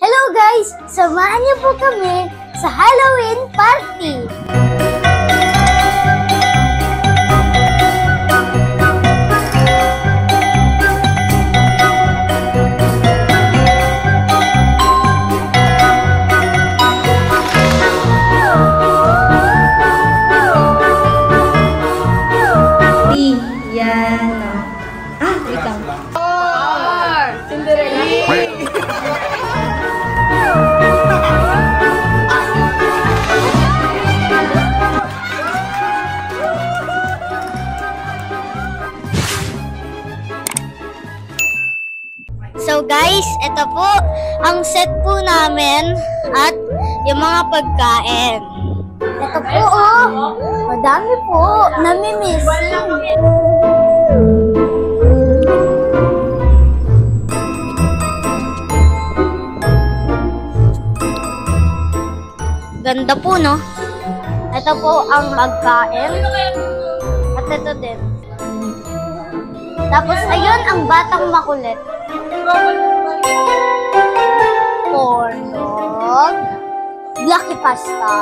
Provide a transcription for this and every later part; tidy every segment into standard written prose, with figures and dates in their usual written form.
Hello guys! Samahan niyo po kami sa Halloween party! So guys, ito po ang set po namin at yung mga pagkain. Ito po madami po, nami-missing. Ganda po, no? Ito po ang pagkain. At ito din. Tapos ayun ang batang makulit. Corn dog, Lucky Pasta.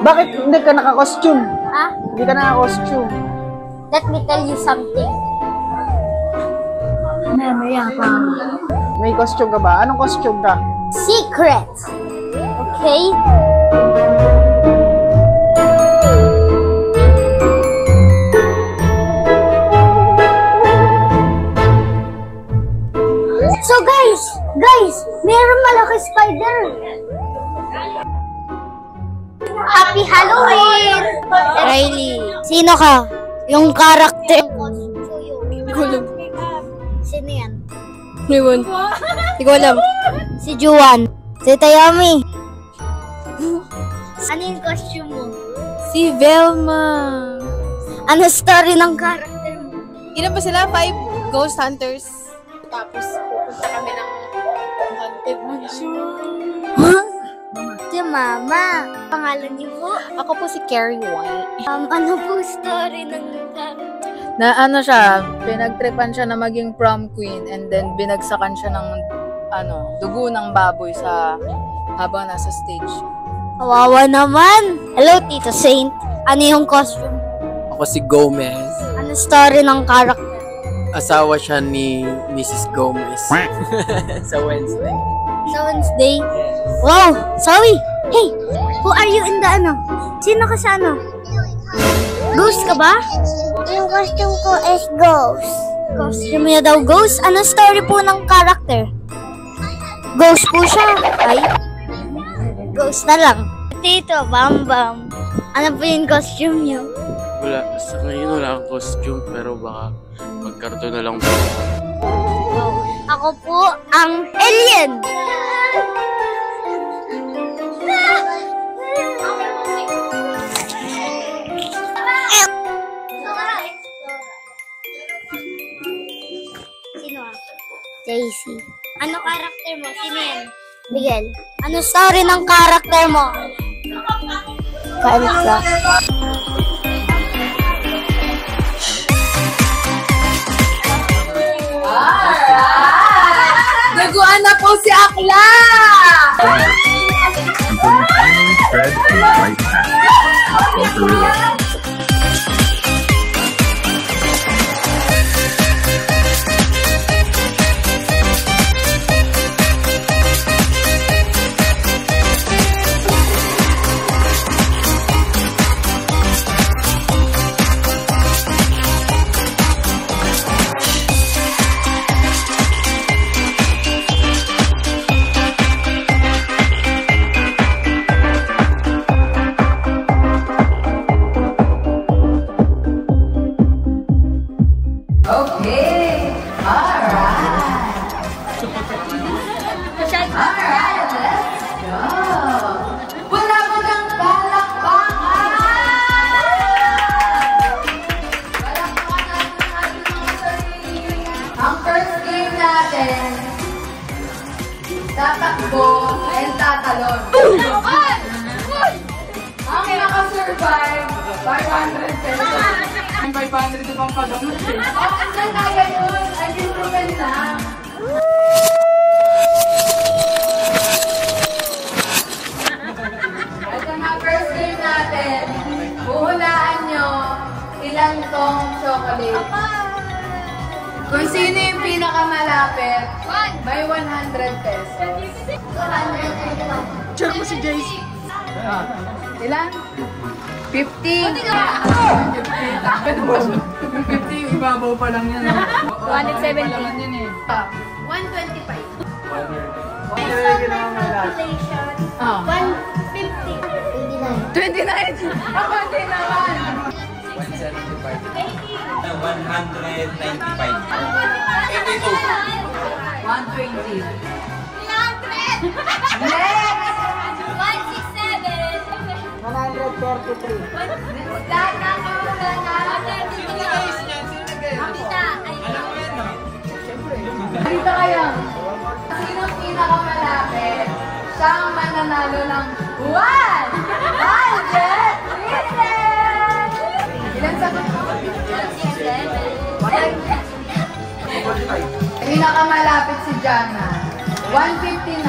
Bakit hindi ka naka-costume? Ha? Hindi ka naka-costume. Let me tell you something. May costume ka ba? Anong costume ka? Secret. Okay? So guys, mayroong malaki spider. Happy Halloween! Riley, sino ka? Yung karakter. Gulam. Sino yan? Ewan. Hindi ko alam. Si Juan. Si Tayami. Ano yung costume mo? Si Velma. Ano story ng karakter mo? Ilan ba sila? 5 ghost hunters. Tapos pupunta kami ng haunted mansion. Huh? Si Mama. Pangalan niyo po? Ako po si Carrie White. Ano po story ng karakter? Na ano siya, pinagtripan siya na maging prom queen and then binagsakan siya ng dugo ng baboy habang nasa stage. Kawawa naman. Hello, Tito Saint. Ano yung costume? Ako si Gomez. Ano story ng karakter? Asawa siya ni Mrs. Gomez. Sa Wednesday. Sa Wednesday? Wow, sorry. Hey, who are you in the Sino ka sa Ghost ka ba? Yung costume ko is ghost. Costume niya daw ghost? Ano story po ng karakter? Ghost po siya. Ay, ghost na lang. Tito, Bambam. Ano po yung costume niyo? Wala, sa ngayon wala akong costume pero baka magkarton na lang po. Wow. Ako po ang alien. Sino Daisy. Ano karakter mo? Sino yan? Miguel. Ano story ng karakter mo? Kainit ka. Naguan na po si Akla! Spread and right back. tatakbo, and tatalon. Ang nakasurvive, 500 pesos. Ang 500 ibang pag-amot. Oh, ang tayo yun. Ang improvement sino yung pinakamalapit, may 100 pesos. Check mo si Jace. Ilan? 50. 50, ibabaw pa lang yan. 170. 125. Ah. 150. 29. Ako din naman. 120. Next! 137. Dito kayo. Sino pinakamalapit? Siya ang mananalo ng 100 pieces! Ilan sagot mo? 167. Pinakamalapit si Jana. 159.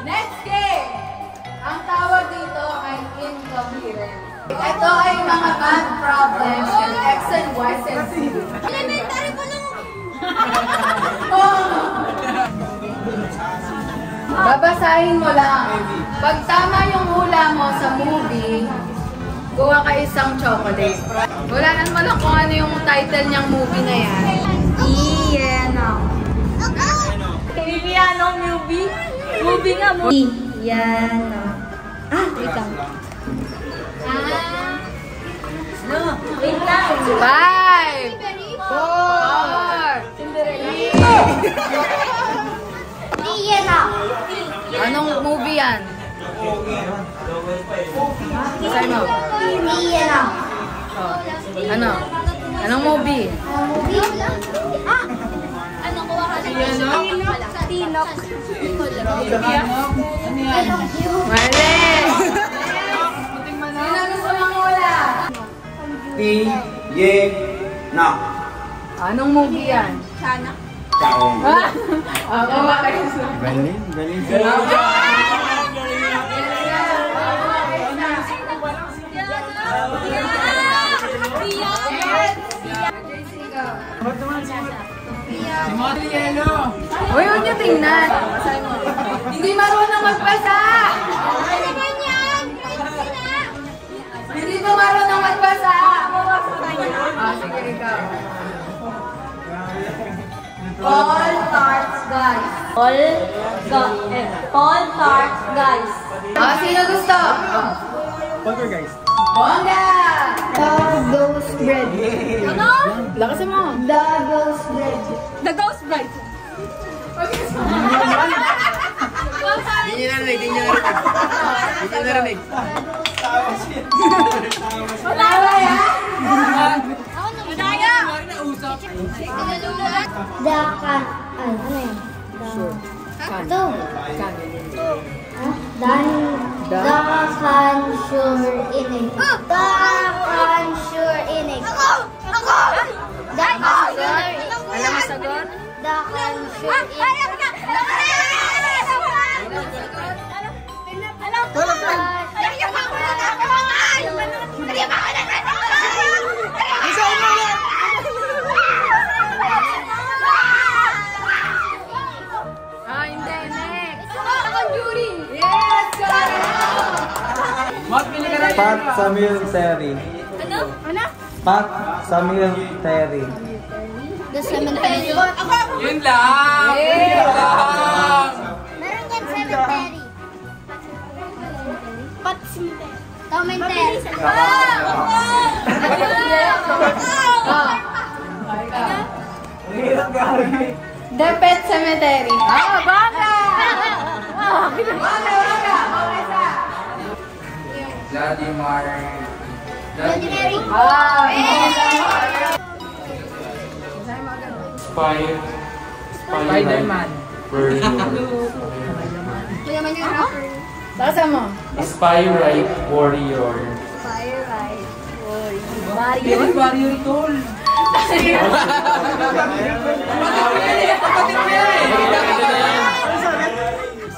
Next game! Ang tawag dito ay incoherent. Ito ay mga math problems and X and Y and Z. Elementary pa lang. Babasahin mo lang. Pag tama yung hula mo sa movie, kuha ka isang chocolate. Hulaan mo lang kung ano yung title niyang movie na yan. Piano movie? Movie nga mo. Piano. Wait lang. No, wait lang. 5, 4, Piano. Anong movie yan? Say mo. Piano. Oh. Ano? Anong movie? Movie? Anong kuha ka na? Tinok. Mali! Sino gusto mong hula? Na. Anong movie yan? Sana. Taong. Ako ba kayo? Galing, galing. Uy, huwag niyo tingnan. Basahin mo. Hindi marunong magbasa! Ano naman yan? Hindi mo marunong magbasa! Sige, ikaw. All parts, guys. All parts, guys. Sino gusto? Poker guys. Bongga! The ghost bread. Ano? Lakasan mo. The ghost bread. The Ghost Bride. Hindi niya narinig, hindi niya narinig. Hindi niya narinig. Wala yan? The can... ano yun? Ito. The can sure inig. The can sure inig. Ako! The can sure inig. Alam mo sagot? The can sure inig. Hindi. Next. Yes! Pat Samuel Terry. Ano? Pat Samuel Terry. The cemetery. Yun lang! Yun lang! Meron yan cemetery. Pat cemetery. Cemetery. The Pet Cemetery. Baka! Baka! Vladimir. Cemetery. Spider-Man. Kuya man yung rapper. Lakasan mo. Spy-Rite Warrior. Fire right. Warrior tol.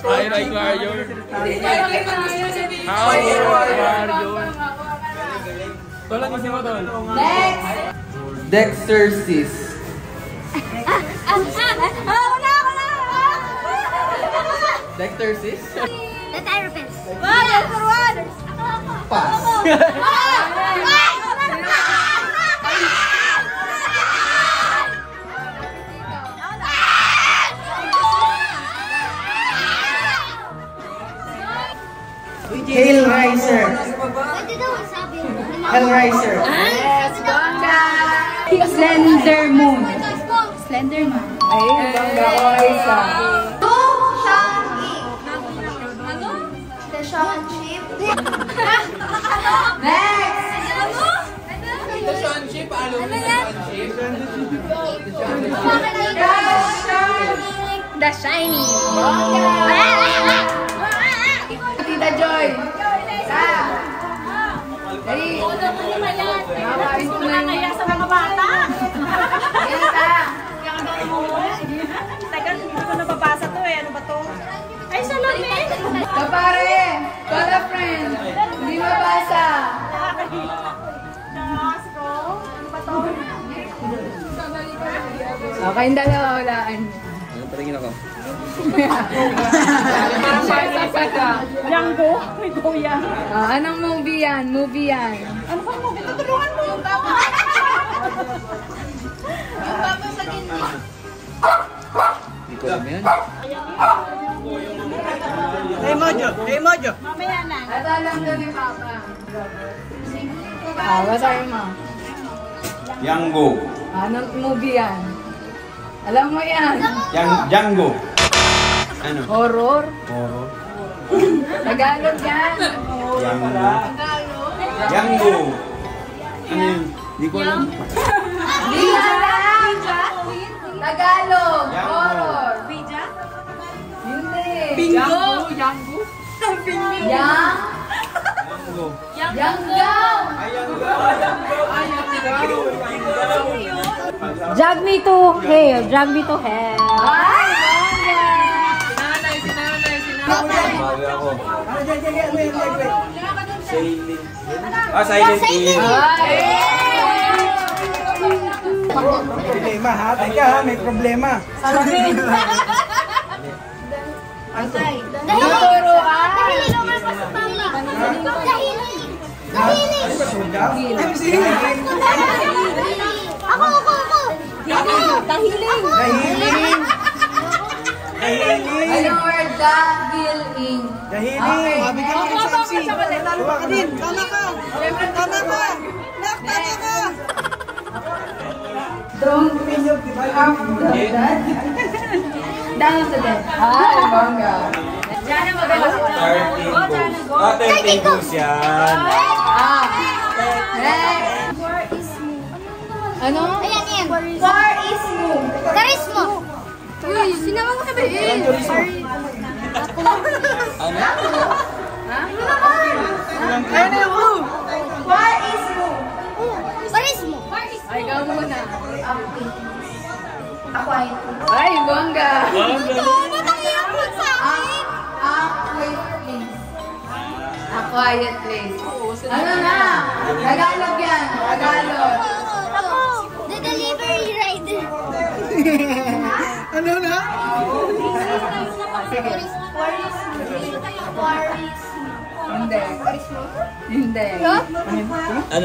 Hi, Mario. How Mario? Tol, ang mo, Tol. Next! Dextercis. Dextercis? The therapist. Hellraiser. Pwede daw sabi. Hellraiser. Yes, bongga! Slender Moon. Slender Moon. Ay, bongga ko isa. The showmanship. The shiny. Tita Joy. Dali. Nakakain ko na yung... sa mga bata. Yan, ta. Tagal, hindi ko nababasa to eh. Ano ba to? Ay, salamin! Kapare, pala friend. Hindi mabasa. Okay, yung dalawa walaan. Ano patingin ako? Parang parang ka. Django, may kuya. Anong movie yan? Movie yan. Ano pa mo? Tutulungan mo yung tama. Yung tama sa gindi. Hindi ko alam yan. Mamaya na. At alam ko ni Papa. Basahin mo. Django. Anong movie yan? Alam mo yan? Django. Ano? Horror? Horror. Tagalog yan. Django. Django. Ano yun? Hindi ko alam. Di alam! Tagalog. Django. Horror. Bija? Hindi. Bingo! Django? Yang? Django. Yanggaw! Drag me to hell. Drag me to hell. Ay! Sinanay. Bago ako. Silent Hill. Ay! Problema ha? Teka ha, may problema. Tuturo ka? Ako. Dahiling. Anong word? Dahiling. Dahiling. Mabigyan mo ng saksi. Tuwa ka din. Tama ka. Don't harm the dead. Down of the dead. Ay, bongga. Diyan na maganda si Tana. 13 goals yan. Next. Ano? Ayan. Karismo. Uy, sinama mo sabihin. Karismo. Ay, ikaw muna. Ay, bongga. A quiet place. Ano na? Tagalog yan. Tagalog. Ako. The delivery rider. Ano na? Hindi. Hindi.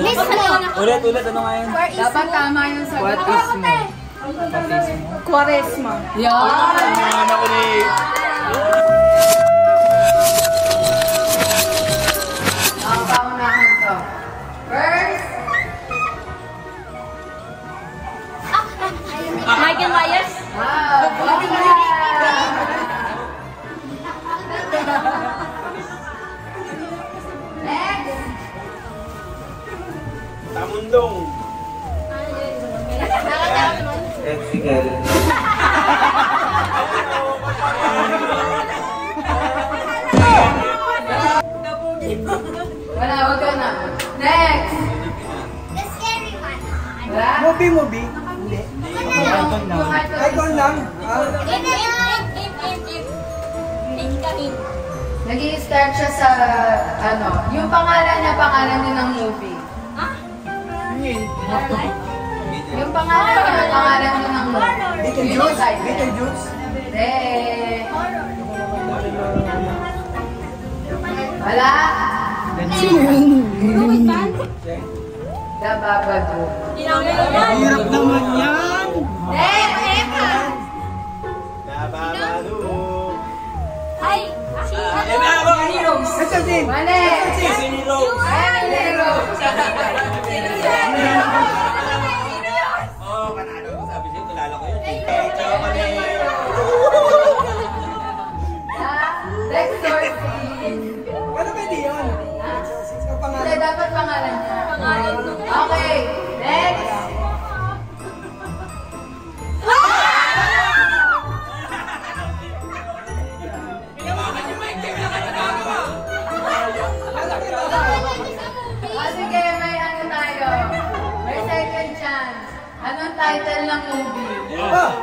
Miss, ano? Ulit, ano nga yan? Dapat tama yung sagot. Quaresma. Yan. Ano ko ni... Ang paunahan to. First. Michael Myers? Bongga. Next. Tamundong. Exigal. Wala, wag ka na. Next. The scary one. Wala? Movie. Hindi. Icon lang. Game. Nag-i-start siya sa, yung pangalan niya, pangalan din ng movie. Yung pangalan niya, pangalan din ng movie. Beetlejuice? Beetlejuice? Wala? The Babadook. Hirap naman yan! Ito din! Mali! Ano pwede yun? Ang pangalan. Hindi, dapat pangalan niya. Okay, next! Sige, may ano tayo. May second chance. Anong title ng movie? Dapat.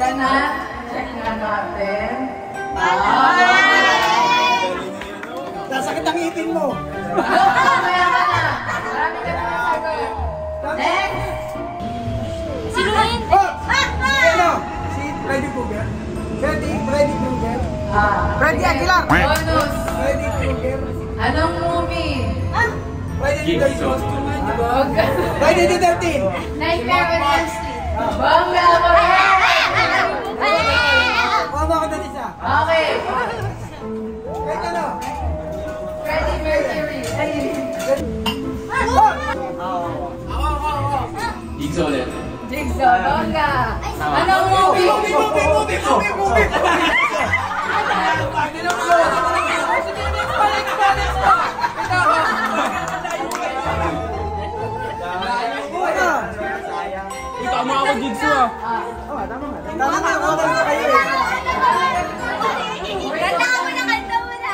Danan. Check nga natin. Nasakit ang ipin mo. Mamaya ka na. Marami ka na sagot. Next! Sino ba yun? Si Freddy Krueger. Freddy Krueger. Freddy Aguilar. Bonus. Freddy Krueger. Anong movie? Friday the 13th. Bongga. Friday the 13th. Nightmare on Elm Street. Bongga ako rin. Mama ko dati sa. Okay. Kahit ano. Freddie Mercury. Jigsaw ulit. Jigsaw. Bongga. Anong movie? Movie! Ikaw mo ako jigsaw. Tama nga, wala na kayo eh. Kanta mo na, kanta mo na.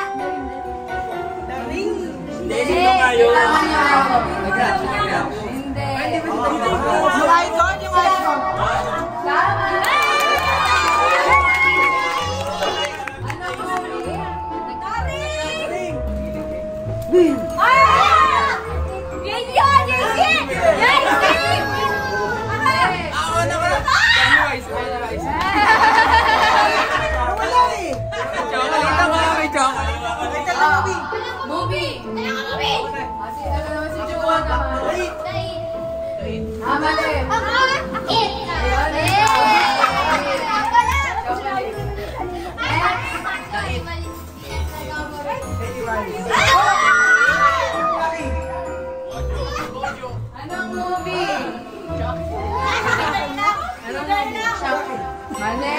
Hindi. Kailangan niya ako. Hindi. Yung icon, yung icon. Tama. Anong movie? Yan yun! Yan yun! Yan yun! Wala eh. Movie. Kasi ano naman si Juan naman. Mali. Anong movie? Mali. Mali.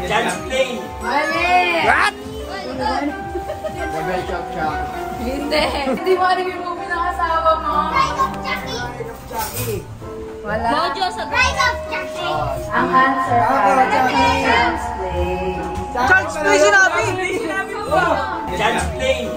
Child's Play. Mali. Hindi. Hindi mo alam yung movie ng asawa mo. Wala. Mojo sa Rise of Chucky. Ang answer ay Child's Play. Child's Play sinabi. Child's Play.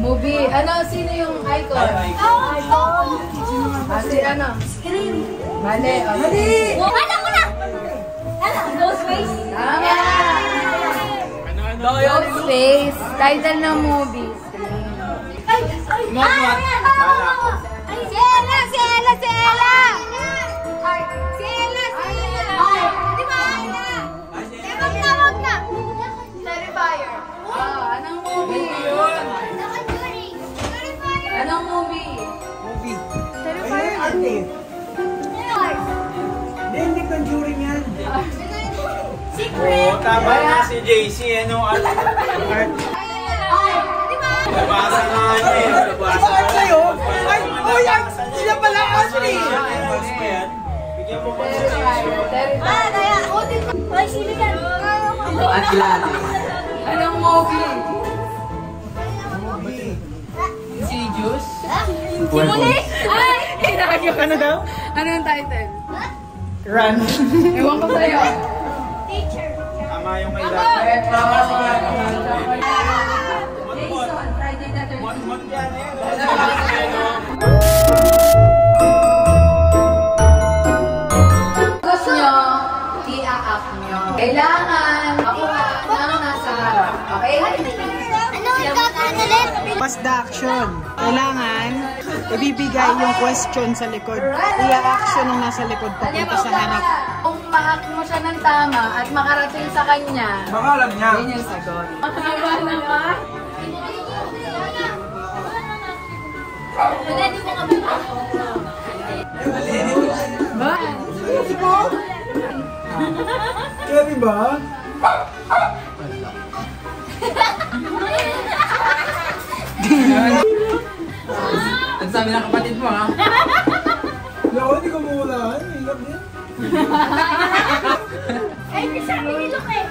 Movie. Ano? Sino yung icon? Si ano? Scream. Mali. Mali. Alam ko na! Ano? Ghostface? Tama! Ghostface. Title ng movie. Ay! Ay! Ay! Siela! Siela! Siela! Siela! Siela! Di ba? Wag na! Wag na! Terrifier. Anong movie? Anong movie? Movie. Ayun, arte. Hindi Conjuring yan. Oo, tama na si JC. Ano? Nabasa nga niya eh. Ito art sa'yo? Ay, oh yan! Sila pala Ashley! Bigyan mo pa Terrifier. Ay, sino yan? Anong movie? Insidious? Simuli? Ay! Hinagyo ka na daw? Ano yung title? Run. Ewan ko sa'yo. Teacher. Tama Tama yung may dati. Tama si Jason, Friday the 13th. Mon yan eh. Gusto nyo, i-a-up nyo. Kailangan makuha ng nasa harap. Okay? Ano ang gagawin ulit? What's the action? Kailangan ibibigay yung question sa likod. I-action ng nasa likod papunta sa harap. Kung ma-hack mo siya ng tama at makarating sa kanya, Baka alam niya. yun yung sagot. Makakaba naman. Ba? Kaya ba? Ang sabi ng kapatid mo, ha? Hindi ako, hindi ko mawalaan. Hirap din. Ay, sabi ni Luke eh.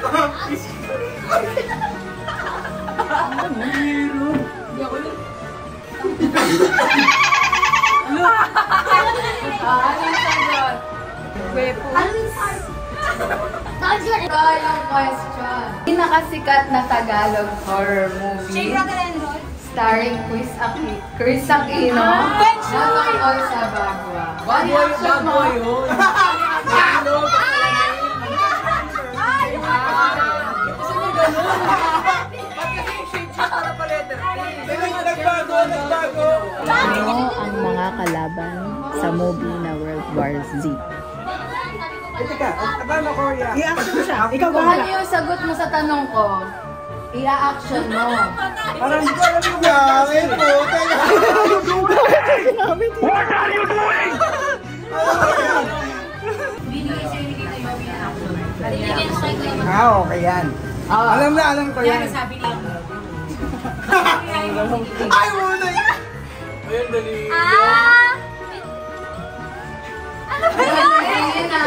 Ano yung sagot? Wepo. Answer. Ito yung question. Pinakasikat na Tagalog horror movie starring Chris Aquino natungkol sa Bagwa. Bagwa yun. Nagbago. Ano ang mga kalaban sa movie na World War Z? Teka, paano ko i-action mo siya? Ikaw Kung bahala. ano yung sagot mo sa tanong ko, i-a-action mo. Parang hindi ko alam yung gagawin po. What are you doing? Okay yan. Alam ko yan. Ay, muna yan! Ayun, dali. Ano ba yun? Ayun na.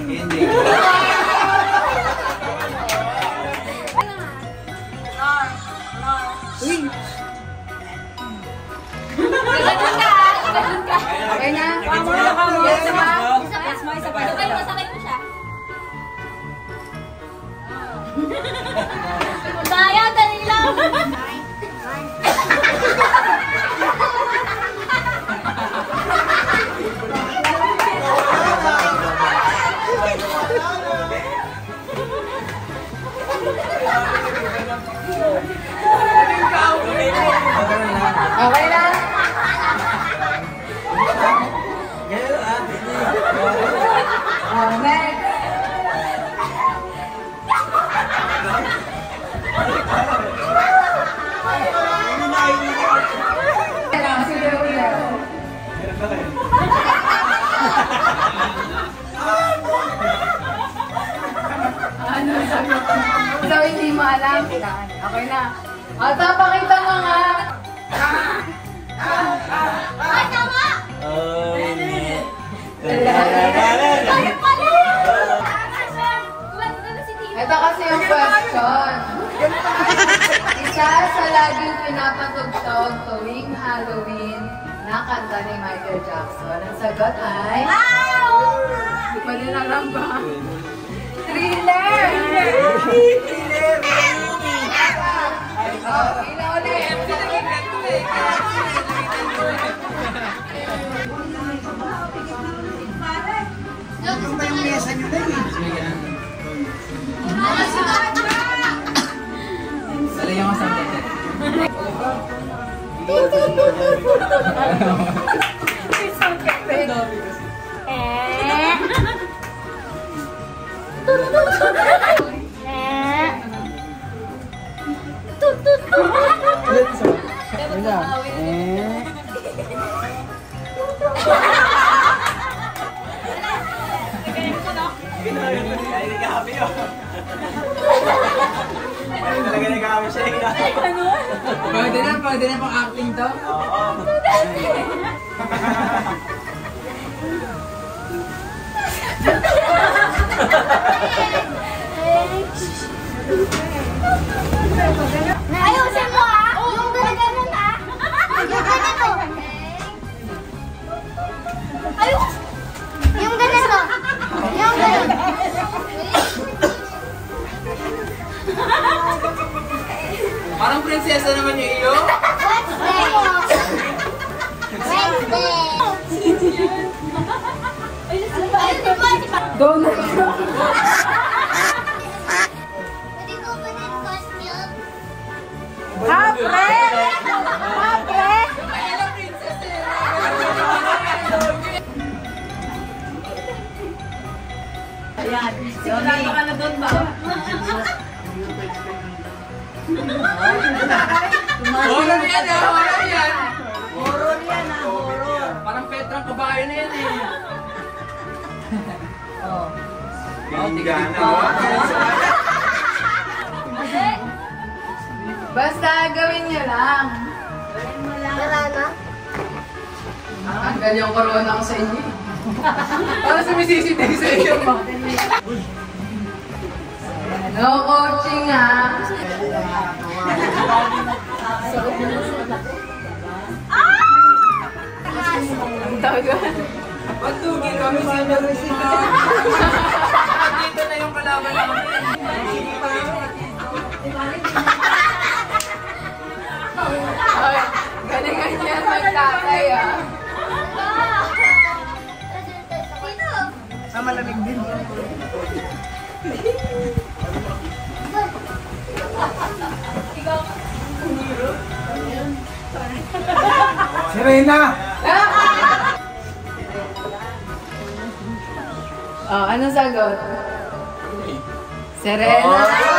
Hindi. Okay na? Yes, ma? Sakay mo siya. Kaya, dali lang. Okay na? Next. Sige ulit. Ano sagot? So, hindi mo alam. Okay na. O, tapakita mo nga. Ay, tama! Oh, hindi. Tayo pala! Ito kasi yung question. Isa sa laging pinapatugtog tuwing Halloween na kanta ni Michael Jackson. Ang sagot ay... Mali na lang ba? Thriller! Oh, ina ulit. Ano ba yung mesa nyo na yun? Salayan ko sa Talaga nag-aaway siya. Pwede na pang acting to? Oo. Ayusin mo ah! Yung ganun ah! Yung ganito! Ayos! Yung ganito! Yung ganun! Parang prinsesa naman yung iyo. Donut. Sigurado ka na doon ba? Horror yan ah! Horror yan! Horror yan ah, horror. Parang Petrang kabayo na yan eh. Oh. Basta gawin nyo lang. Wala na? Tanggal yung corona ko sa inyo. Para sumisisitay sa inyo mo. No coaching ha. Ang tagal. Patugi kami sa dito na yung kalaban namin. Ay, ganyan-ganyan magtatay ah. Ah, malamig din. Serena! Oh, anong sagot? Serena.